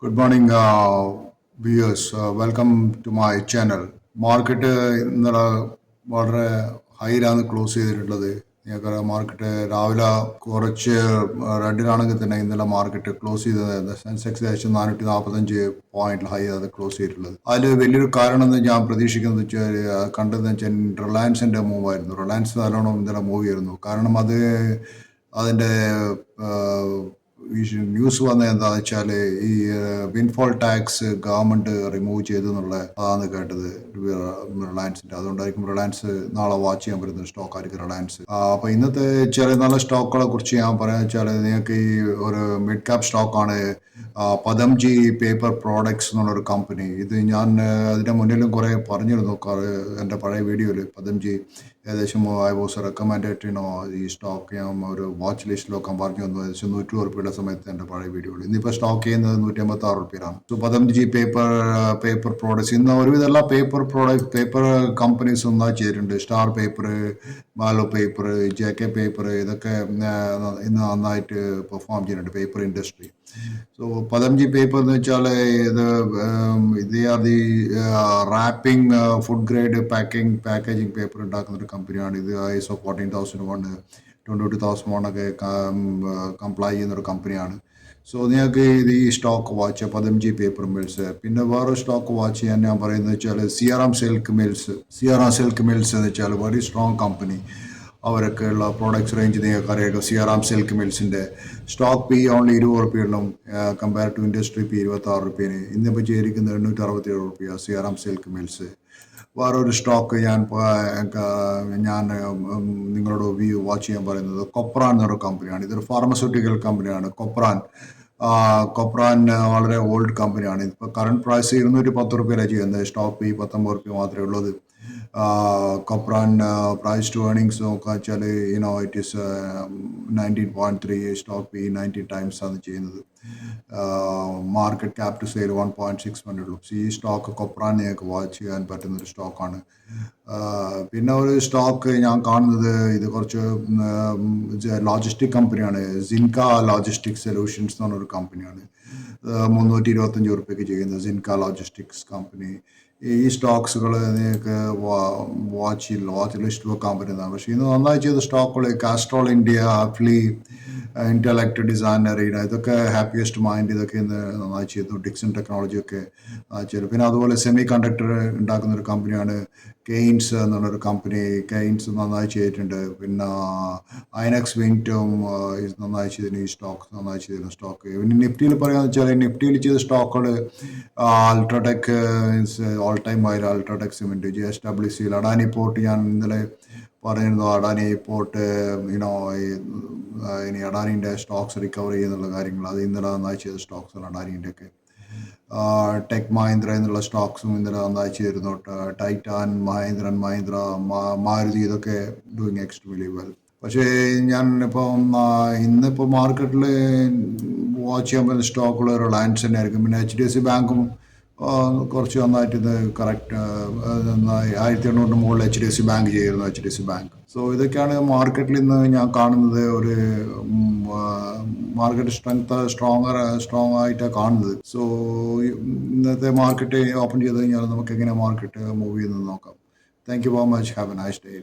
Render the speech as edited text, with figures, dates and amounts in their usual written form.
Good morning, viewers. Welcome to my channel. Market ഇന്നലെ വളരെ ഹൈയിലാണ് close ചെയ്തിട്ടുള്ളത്. ഞങ്ങൾക്ക് മാർക്കറ്റ് രാവിലെ കുറച്ച് റെഡിലാണെങ്കിൽ തന്നെ ഇന്നലെ മാർക്കറ്റ് ക്ലോസ് ചെയ്തത് സെൻസെക്സ് ഏകദേശം 445 ഹൈ അത് ക്ലോസ് ചെയ്തിട്ടുള്ളത്. അതിൽ വലിയൊരു കാരണം എന്ന് ഞാൻ പ്രതീക്ഷിക്കുന്നത് വെച്ചാൽ കണ്ടതെന്ന് വെച്ചാൽ റിലയൻസിന്റെ മൂവ് ആയിരുന്നു. റിലയൻസ് നല്ലോണം ഇന്നലെ മൂവ് ചെയ്യുന്നു. കാരണം അതിന്റെ ഈ ന്യൂസ് വന്നത് എന്താണെന്ന് വെച്ചാൽ ഈ വിൻഫോൾ ടാക്സ് ഗവൺമെന്റ് റിമൂവ് ചെയ്തു എന്നുള്ള അതാണ് കേട്ടത് റിലയൻസിന്റെ. അതുകൊണ്ടായിരിക്കും റിലയൻസ് നാളെ വാച്ച് ചെയ്യാൻ പറ്റുന്ന സ്റ്റോക്ക് ആയിരിക്കും റിലയൻസ്. അപ്പൊ ഇന്നത്തെ ചില നല്ല സ്റ്റോക്കുകളെ കുറിച്ച് ഞാൻ പറയാന്ന് വെച്ചാൽ നിങ്ങൾക്ക് ഈ ഒരു മിഡ് ക്യാപ് സ്റ്റോക്കാണ് പതംജി പേപ്പർ പ്രോഡക്ട്സ് എന്നുള്ളൊരു കമ്പനി. ഇത് ഞാൻ അതിന്റെ മുന്നിലും കുറെ പറഞ്ഞിരുന്നു എൻ്റെ പഴയ വീഡിയോയിൽ. പതംജി ഏകദേശം ഐ വാസ് റെക്കമെൻഡഡ് ഈ സ്റ്റോക്ക് ഞാൻ ഒരു വാച്ച് ലിസ്റ്റിലൊക്കെ പറഞ്ഞു തന്നു. ഏകദേശം 100 രൂപയുടെ സമയത്ത് എൻ്റെ പഴയ വീഡിയോയിൽ. ഇന്നിപ്പോൾ സ്റ്റോക്ക് ചെയ്യുന്നത് 156 രൂപയാണ്. സോ പതംജി പേപ്പർ പ്രോഡക്ട്സ് ഇന്ന് ഒരുവിധം എല്ലാ പേപ്പർ കമ്പനീസ് ഒന്നായി ചേരുന്നുണ്ട്. Star paper, Malo paper, JK paper, ഇതൊക്കെ ഇന്ന് നന്നായിട്ട് പെർഫോം ചെയ്യുന്നുണ്ട് പേപ്പർ ഇൻഡസ്ട്രി. സോ പതംജി പേപ്പർ എന്ന് വെച്ചാൽ ഇത് the wrapping food grade packaging paper ഉണ്ടാക്കുന്ന ഒരു കമ്പനിയാണ്. ഇത് ISO 14001 22,001 ഒക്കെ കംപ്ലൈ ചെയ്യുന്ന ഒരു കമ്പനിയാണ്. സോ നിങ്ങൾക്ക് ഇത് ഈ സ്റ്റോക്ക് വാച്ച് പതംജി പേപ്പർ മിൽസ്. പിന്നെ വേറെ സ്റ്റോക്ക് വാച്ച് ചെയ്യാൻ ഞാൻ പറയുന്നത് വെച്ചാൽ സിയാറാം സിൽക്ക് മിൽസ് എന്ന് വെച്ചാൽ വെരി സ്ട്രോങ് കമ്പനി. അവരൊക്കെയുള്ള പ്രോഡക്ട്സ് റേഞ്ച് നിങ്ങൾക്ക് അറിയാം. സിയാറാം സിൽക്ക് മിൽസിന്റെ സ്റ്റോക്ക് പി ഓൺലി 20 റുപ്യയുള്ളൂ. കമ്പയർ ടു ഇൻഡസ്ട്രി പി 26 റുപ്യന്. ഇന്നിപ്പോൾ ചേരിക്കുന്നത് 867 റുപ്യ സിയാറാം സിൽക്ക് മിൽസ്. വേറൊരു സ്റ്റോക്ക് ഞാൻ നിങ്ങളോട് വാച്ച് ചെയ്യാൻ പറയുന്നത് കൊപ്രാൻ എന്നൊരു കമ്പനിയാണ്. ഇതൊരു ഫാർമസ്യൂട്ടിക്കൽ കമ്പനിയാണ്. കൊപ്രാൻ വളരെ ഓൾഡ് കമ്പനിയാണ്. ഇപ്പോൾ കറണ്ട് പ്രൈസ് 210 റുപ്യയിലാണ് ചെയ്യുന്നത്. സ്റ്റോക്ക് പി 19 റുപ്യ മാത്രമേ ഉള്ളത്. കൊപ്രാൻ പ്രൈസ് ടു ഏർണിങ്സ് നോക്കുക വെച്ചാൽ it is 19.3, stock P 19 times ആണ് ചെയ്യുന്നത്. മാർക്കറ്റ് ക്യാപ് ടു സെയിൽ 1.61 ഉള്ളൂ. ഈ സ്റ്റോക്ക് കൊപ്രാൻ നിങ്ങൾക്ക് വാച്ച് ചെയ്യാൻ പറ്റുന്ന ഒരു സ്റ്റോക്കാണ്. പിന്നെ ഒരു സ്റ്റോക്ക് ഞാൻ കാണുന്നത് ഇത് കുറച്ച് ലോജിസ്റ്റിക് കമ്പനിയാണ്. സിൻക ലോജിസ്റ്റിക് സൊല്യൂഷൻസ് എന്ന് പറഞ്ഞൊരു കമ്പനിയാണ്. 325 റുപ്യക്ക് ചെയ്യുന്നത് സിൻക ലോജിസ്റ്റിക്സ് കമ്പനി. ഈ സ്റ്റോക്സുകൾ നിങ്ങൾക്ക് വാച്ച് ലിസ്റ്റ് വെക്കാൻ പറ്റുന്നതാണ്. പക്ഷേ ഇന്ന് നന്നായി ചെയ്ത സ്റ്റോക്കുകൾ കാസ്ട്രോൾ ഇന്ത്യ, അഫ്ലി, ഇന്റലക്ട് ഡിസൈനർ, ഇതൊക്കെ ഹാപ്പിയസ്റ്റ് മൈൻഡ്, ഇതൊക്കെ ഇന്ന് നന്നായി ചെയ്തു. ഡിക്സൺ ടെക്നോളജി ഒക്കെ ചെയ്തു. പിന്നെ അതുപോലെ സെമി കണ്ടക്ടർ ഉണ്ടാക്കുന്ന ഒരു കമ്പനിയാണ് കെയ്ൻസ് എന്നുള്ളൊരു കമ്പനി. കെയ്ൻസ് നന്നായി ചെയ്തിട്ടുണ്ട്. പിന്നെ ഐനക്സ് വിങ്റ്റും നന്നായി ചെയ്തിരുന്നു. ഈ സ്റ്റോക്ക് നന്നായി ചെയ്തിരുന്നു സ്റ്റോക്ക്. പിന്നെ നിഫ്റ്റിയിൽ പറയാന്ന് വെച്ചാൽ നിഫ്റ്റിയിൽ ചെയ്ത സ്റ്റോക്കുകൾ UltraTech all time high, UltraTech cement, JSWC, Adani port. ഞാൻ ഇന്നലെ പറയുന്നു അഡാനി പോർട്ട് ഇനി അഡാനിൻ്റെ സ്റ്റോക്സ് റിക്കവർ ചെയ്യുന്നുള്ള കാര്യങ്ങൾ. അത് ഇന്നലെ നന്നായി ചെയ്ത സ്റ്റോക്സാണ് അഡാനിൻ്റെ ഒക്കെ. ടെക് മഹീന്ദ്ര എന്നുള്ള സ്റ്റോക്സും ഇന്നലെ നന്നായി ചെയ്തിരുന്നു. ടൈറ്റാൻ, മഹീന്ദ്ര, മാരുതി, ഇതൊക്കെ ഡൂയിങ് എക്സ്ട്രീംലി വെൽ. പക്ഷേ ഞാൻ ഇന്നിപ്പോൾ മാർക്കറ്റിൽ വാച്ച് ചെയ്യാൻ പറ്റുന്ന സ്റ്റോക്കുകൾ റിലയൻസ് തന്നെ ആയിരിക്കും. പിന്നെ HDFC ബാങ്കും കുറച്ച് നന്നായിട്ട് ഇത് കറക്റ്റ് നന്നായി 1800 മുകളിൽ HDFC ബാങ്ക് ചെയ്യുന്നു. HDFC bank. സോ ഇതൊക്കെയാണ് മാർക്കറ്റിൽ ഇന്ന് ഞാൻ കാണുന്നത്. ഒരു മാർക്കറ്റ് സ്ട്രോങ് ആയിട്ടാണ് കാണുന്നത്. സോ ഇന്നത്തെ മാർക്കറ്റ് ഓപ്പൺ ചെയ്ത് കഴിഞ്ഞാൽ നമുക്ക് എങ്ങനെ മാർക്കറ്റ് മൂവ് ചെയ്യുന്നത് നോക്കാം. Thank you very much. Have A nice day.